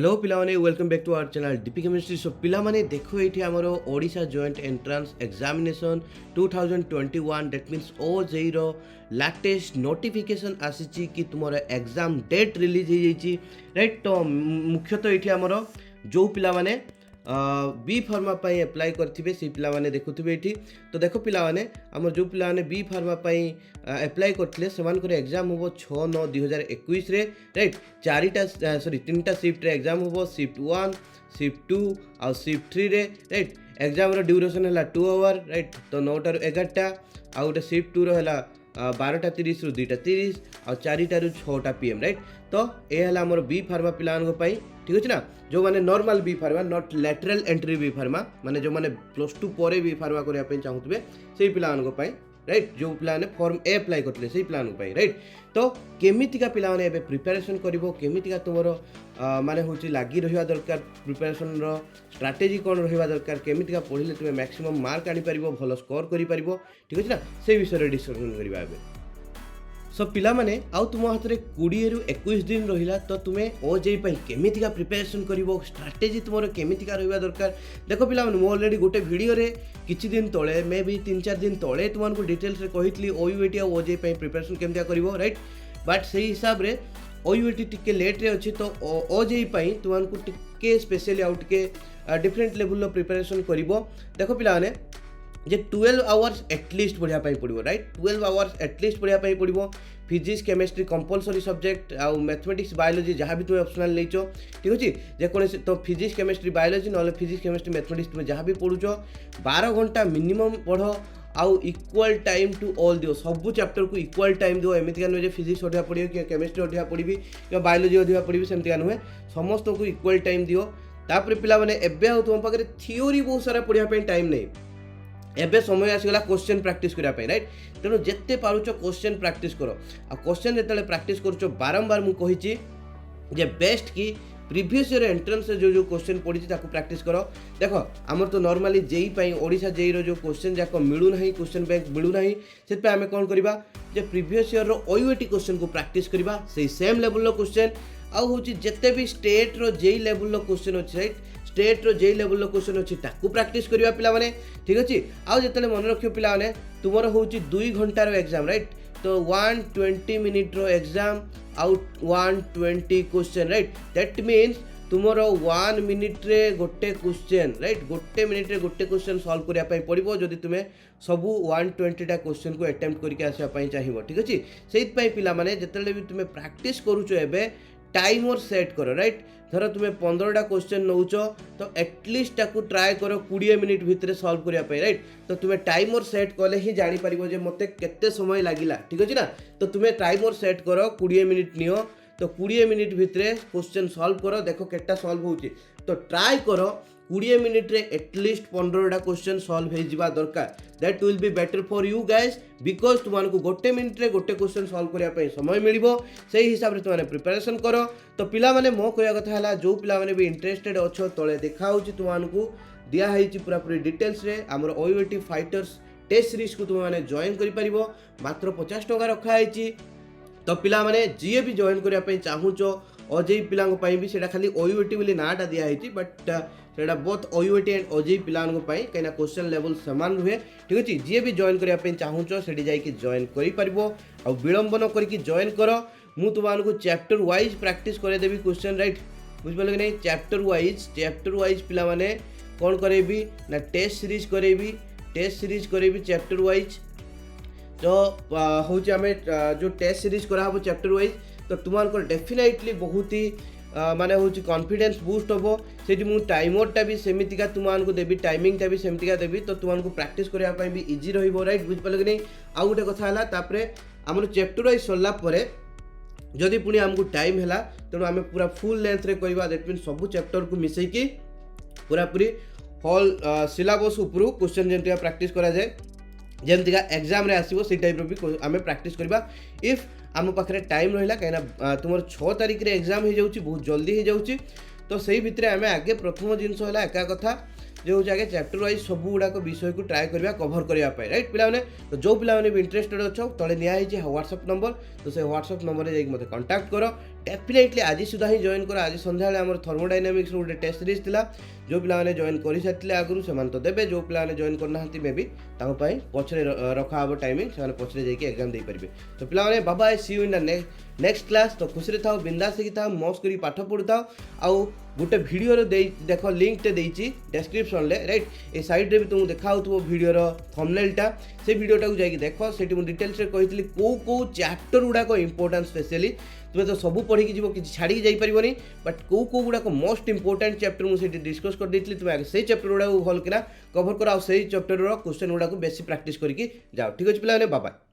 Hello पिलाने welcome back to our channel DP chemistry. So पिलाने देखो ये आमर Odisha joint entrance examination 2021 that means OJEE रो लेटेस्ट नोटिफिकेशन आसी कि तुम एग्जाम डेट रिलीज हो जाइए राइट। तो मुख्यतः ये आमर जो पिलाने बी फार्मा एप्लाई करेंगे से पिलाने देखुवे ये। तो देख पिलाने आम जो पिलाने बी फार्मा एप्लाई करते से एग्जाम हम 6/9/2021 राइट। तीन शिफ्ट एग्जाम हम शिफ्ट 1 शिफ्ट 2 आ शिफ्ट 3 रे राइट। एग्जाम ड्यूरेशन है 2 आवर राइट। तो 9 ରୁ 11टा आ गोटे शिफ्ट 2 है 12:30 ରୁ 2:30 आ 4टा ରୁ 6टा PM राइट। तो यह है आमर बी फार्मा पिलानों ठीक अच्छे ना। जो मैंने normal B pharma not lateral entry B pharma माने जो मैंने +2 पर बी फार्मा करने चाहूँगे से पिलानों राइट। जो पिलाने फॉर्म ए अप्लाई करते से पिलानों राइट। तो केमितिका पिलाने एबे प्रिपरेशन करिवो केमितिका तुमर माने होची लागी रहिवा दरकार प्रिपरेशन रो स्ट्रैटेजी कोन रहिवा दरकार केमितिका पढिले तुमे मैक्सिमम मार्क आनी परिबो भलो स्कोर करि परिबो ठीक अछि ना। से विषय डिस्कशन करिबा एबे। सो पिला माने आउ तुम हाथ में 20 ରୁ 21 दिन रहिला तो तुम्हें ओजेई केमितिका प्रिपरेशन करिवो स्ट्रैटेजी तुमर केमितिका रहिबा दरकार। देखो पिला माने मो ऑलरेडी गोटे वीडियो रे किछि दिन तळे मे भी 3-4 दिन तळे तुमको डिटेल्स रे कहितली ओयूएटी आ ओजेई प्रिपरेशन केमितिका करिवो राइट। बट सही हिसाब रे ओयूएटी टिके लेट रे अछि तो ओजेई तुमको टिके स्पेशली आउट के डिफरेंट लेवल रो प्रिपरेशन करिवो। देखो पिला माने जे 12 आवर्स एटलिस्ट पढ़ा पड़ो राइट। 12 आवर्स एटलिस्ट पढ़ा पड़ो। फिजिक्स केमिस्ट्री कंपलसरी सब्जेक्ट आउ मैथमेटिक्स बायोलॉजी जहाँ भी तुम ऑप्शनल लेचो ठीक अच्छे जेकोसी। तो फिजिक्स केमिस्ट्री बायोलॉजी ना फिजिक्स केमिस्ट्री मैथमेटिक्स तुम जहाँ भी पढ़ुच 12 घंटा मिनिमम पढ़ आउ इक्वल टाइम टू ऑल दियो सबू चैप्टर को इक्वल टाइम दियो। एमती नुहे फिजिक्स अधिका पढ़ी कि केमिस्ट्री अधिका पढ़ी कि बायोलॉजी अधिका पढ़ी सेमती नुहे समस्त को इक्वल टाइम दियो। तापर पिला माने एबे तुम पाखे थियोरी बहुत सारा पढ़ाई टाइम नहीं एबे समय आसीगला क्वेश्चन प्रैक्टिस करिया पे राइट। तेणु जिते पारुच क्वेश्चन प्रैक्टिस करो आ क्वेश्चन जिते प्रैक्टिस करुच बारंबार मुझे कही जे बेस्ट की प्रीवियस ईयर एंट्रेंस जो जो क्वेश्चन पड़ी ताको प्रैक्टिस करो। देखो आमर तो नॉर्मली जेई ओडिशा जेई रो जो क्वेश्चन जाक मिलूना क्वेश्चन बैंक मिलूना से आम कौन करवा जे प्रीवियस ईयर रो ओयूएटी क्वेश्चन को प्रैक्टिस करवा से सेम लेवल रो क्वेश्चन आउ होची जिते भी स्टेट रो जेई लेवल रो क्वेश्चन अच्छे राइट। स्टेट रो जेई लेवल रो क्वेश्चन अच्छी ताकू प्रैक्टिस करवा पिला माने ठीक अच्छे। आउ जिते मन रखियो पिला माने तुमर होची 2 घंटार एग्जाम राइट। तो 120 मिनिट रो exam out 120 question right. That means तुमर 1 मिनिट रे गोटे क्वेश्चन राइट। गोटे मिनिट रे गोटे क्वेश्चन सॉल्व करिया पई पड़िबो जदि तुमे सबू 120टा क्वेश्चन को अटेम्प्ट करके आसिया पई चाहिबो ठीक अछि। सेइत पई पिला माने जतले भी तुमे प्रैक्टिस करूचो एबे टाइमर सेट करो राइट। धर तुम्हें 15टा क्वेश्चन नौच तो एटलिस्ट ताकू ट्राए करो 20 मिनिट भितर सॉल्व करने राइट। तो तुम्हें टाइमर सेट कले ही जापर जे मते केते समय लगिला ठीक अच्छे ना। तो तुम्हें टाइमर सेट करो 20 मिनिट नियो तो 20 मिनिट भितर क्वेश्चन सॉल्व करो देखो केटा सॉल्व होची। तो ट्राए करो 20 मिनिट रे एटलिस्ट 15टा क्वेश्चन सॉल्व हो जावा दरकार। That will be better for you guys because तुमको गोटे मिनिट रे गोटे क्वेश्चन सॉल्व करने समय मिलिबो से हिसाब से तुमने प्रिपरेशन करो। तो पिला माने मो कहया कथा हला जो पिला माने भी इंटरेस्टेड अच्छो तले देखा होची तुमको दिया है पूरा पूरी डिटेल्स रे हमर ओयूएटी फाइटर्स टेस्ट सीरीज को तुम माने जॉइन करि परिबो मात्र 50 टका रखा है। तो पिला माने जीए भी जॉइन करने चाहूचो ओजेई पिलांग भी सेटा खाली ओयूएटी बोली नाटा दिया है बट सेटा बोथ ओयूएटी एंड ओजेई पिलांग कहीं क्वेश्चन लेवल समान रुहे ठीक अच्छे। जी भी जॉइन करने चाहूच से जॉइन कर विलंबन करके जॉइन कर मु तुमको चैप्टर वाइज प्रैक्टिस करदेवी क्वेश्चन राइट बुझिपारे कि नहीं। चैप्टर वाइज पिला माने कौन करेबी ना टेस्ट सीरीज करेबी चैप्टर वाइज। तो हूँ आम जो टेस्ट सीरीज कराब चैप्टर वाइज तो तुमको डेफिनेटली बहुत ही माने हूँ कॉन्फिडेंस बूस्ट हम से टाइमरटा भी सेमतिका तुमको देवी टाइमिंगटा भी सेमतिका देवी। तो तुमको प्रैक्टिस करने भी इजी रहिबो राइट बुझिपारे कि नहीं। आउ गोटे कथा है तापर आम चैप्टर वाइज सरला जदि पुणी आमको टाइम है तेणु आम पूरा फुल लेंथ रे करवा दैट मीन सबू चैप्टर को मिसेकी पूरा पूरी हॉल सिलेबस उपरू क्वेश्चन जमती प्रैक्टिस करा जाए जमती एग्जाम रे आसीबो से टाइप भी आम प्रैक्टिस करवा। इफ आम पाखे टाइम रहा कहीं तुम 6 तारिख रे एग्जाम हो जाऊँगी बहुत जल्दी हो जाऊँगी। तो से भितर आम आगे प्रथम जिनस है एका कथा जो हूँ आगे चैप्टर वाइज सब गुड़ाक विषय को ट्राए करवा कभर करने राइट पिला तो जो पिला भी इंटरेस्टेड अच्छो तले निया व्हाट्सएप नंबर तो से व्हाट्सएप नंबर जाके मत कांटेक्ट करो डेफिनेटली आज सुधा ही जॉइन कर आज संध्या आम थर्मोडायनामिक्स गोटे टेस्ट सीरीज था जो पिलाने जॉइन कर सारी आगु से तो देवे जो पिलाने जॉइन करना मे बी पछरे रखा हम टाइमिंग से पछरे जाइए एग्जाम दे पारे। तो पिलाने बाबा see you in the next class. तो खुशी था बिंदास था मस्त कर पाठ पढ़ु था आउ गोटे भिडियो देख लिंक देती डेस्क्रिप्शन में राइट ए साइड रे भी तुमको देखा भिडियोर थंबनेलटा से भिडियोटा को जाइए देख से डिटेल्स कही कौ चैप्टर गुड़ाक इंपोर्टेंट स्पेशली तुम्हें तो सब पढ़ी जीव कि छाड़ी जापरनि बट कौ गुड़ाक मोस्ट इंपोर्टेंट चैप्टर मुझे डिस्कस कर देती तुम्हें आगे से चैप्टर गुड़ाक भल किना कभर कर से चैप्टर क्वेश्चन गुड़ाक बेसी प्रैक्टिस करके जाओ। ठीक अच्छे पिला बाय।